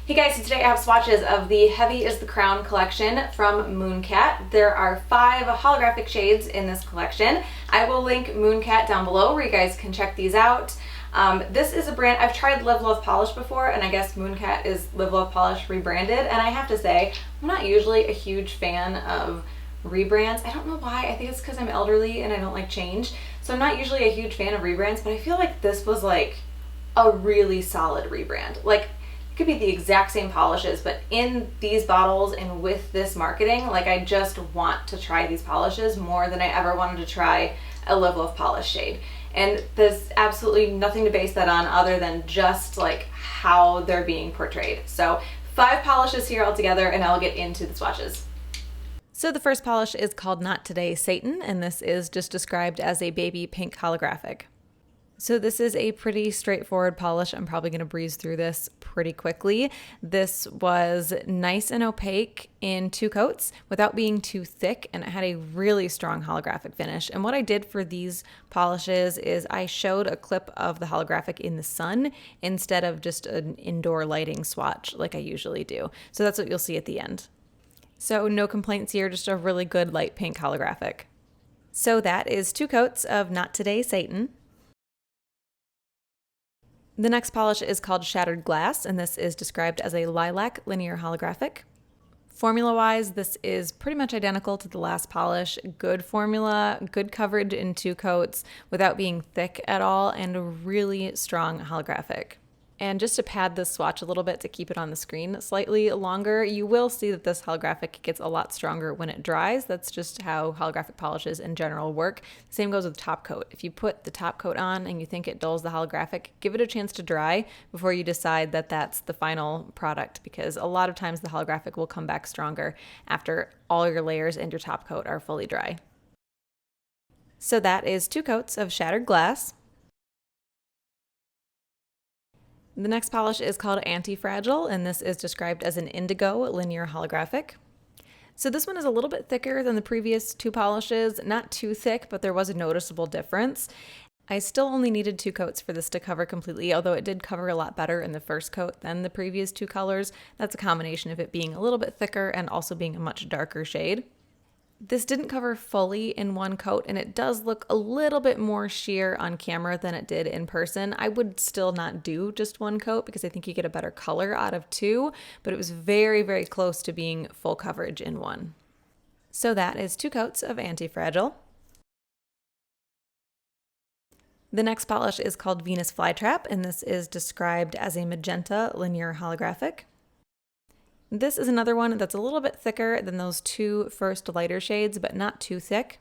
Hey guys, so today I have swatches of the Heavy is the Crown collection from Mooncat. There are 5 holographic shades in this collection. I will link Mooncat down below where you guys can check these out. This is a brand, I've tried Live Love Polish before, and I guess Mooncat is Live Love Polish rebranded, and I have to say, I'm not usually a huge fan of rebrands. I don't know why, I think it's because I'm elderly and I don't like change. So I'm not usually a huge fan of rebrands, but I feel like this was like a really solid rebrand. Like, it could be the exact same polishes, but in these bottles and with this marketing, like I just want to try these polishes more than I ever wanted to try a Live Love Polish shade. And there's absolutely nothing to base that on other than just like how they're being portrayed. So 5 polishes here altogether, and I'll get into the swatches. So the first polish is called Not Today Satan, and this is just described as a baby pink holographic. So this is a pretty straightforward polish. I'm probably going to breeze through this pretty quickly. This was nice and opaque in 2 coats without being too thick, and it had a really strong holographic finish. And what I did for these polishes is I showed a clip of the holographic in the sun instead of just an indoor lighting swatch like I usually do. So that's what you'll see at the end. So no complaints here, just a really good light pink holographic. So that is 2 coats of Not Today Satan. The next polish is called Shattered Glass, and this is described as a lilac linear holographic. Formula-wise, this is pretty much identical to the last polish. Good formula, good coverage in 2 coats without being thick at all, and a really strong holographic. And just to pad this swatch a little bit to keep it on the screen slightly longer, you will see that this holographic gets a lot stronger when it dries. That's just how holographic polishes in general work. Same goes with top coat. If you put the top coat on and you think it dulls the holographic, give it a chance to dry before you decide that that's the final product, because a lot of times the holographic will come back stronger after all your layers and your top coat are fully dry. So that is 2 coats of Shattered Glass. The next polish is called Antifragile, and this is described as an indigo linear holographic. So this one is a little bit thicker than the previous 2 polishes, not too thick, but there was a noticeable difference. I still only needed 2 coats for this to cover completely, although it did cover a lot better in the first coat than the previous 2 colors. That's a combination of it being a little bit thicker and also being a much darker shade. This didn't cover fully in 1 coat, and it does look a little bit more sheer on camera than it did in person. I would still not do just 1 coat because I think you get a better color out of 2, but it was very, very close to being full coverage in 1. So that is 2 coats of Antifragile. The next polish is called Venus Flytrap, and this is described as a magenta linear holographic. This is another one that's a little bit thicker than those 2 first lighter shades, but not too thick.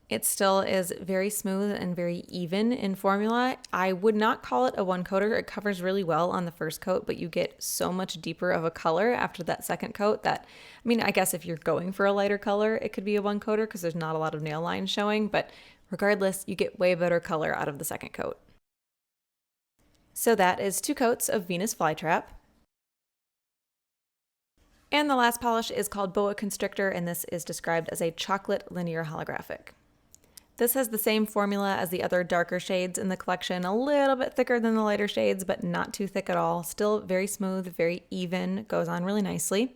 It still is very smooth and very even in formula. I would not call it a 1-coater. It covers really well on the first coat, but you get so much deeper of a color after that second coat that, I mean, I guess if you're going for a lighter color, it could be a 1-coater because there's not a lot of nail lines showing, but regardless, you get way better color out of the second coat. So that is 2 coats of Venus Flytrap. And the last polish is called Boa Constrictor, and this is described as a chocolate linear holographic. This has the same formula as the other darker shades in the collection, a little bit thicker than the lighter shades, but not too thick at all. Still very smooth, very even, goes on really nicely.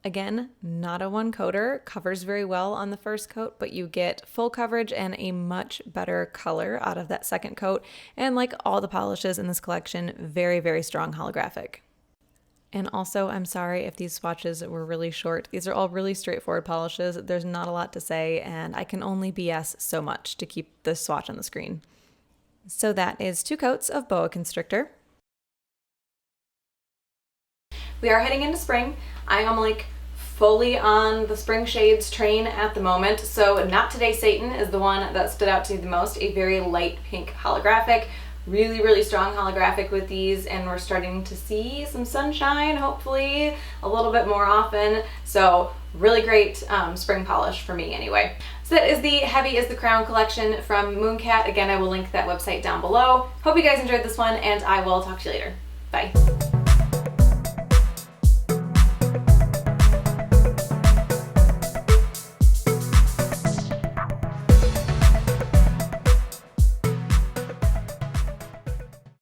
Again, not a 1-coater, covers very well on the first coat, but you get full coverage and a much better color out of that second coat. And like all the polishes in this collection, very, very strong holographic. And also, I'm sorry if these swatches were really short. These are all really straightforward polishes. There's not a lot to say, and I can only BS so much to keep the swatch on the screen. So that is 2 coats of Boa Constrictor. We are heading into spring. I am like fully on the spring shades train at the moment. So Not Today Satan is the one that stood out to me the most, a very light pink holographic. Really, really strong holographic with these, and we're starting to see some sunshine, hopefully, a little bit more often. So really great spring polish for me anyway. So that is the Heavy is the Crown collection from Mooncat. Again, I will link that website down below. Hope you guys enjoyed this one, and I will talk to you later. Bye.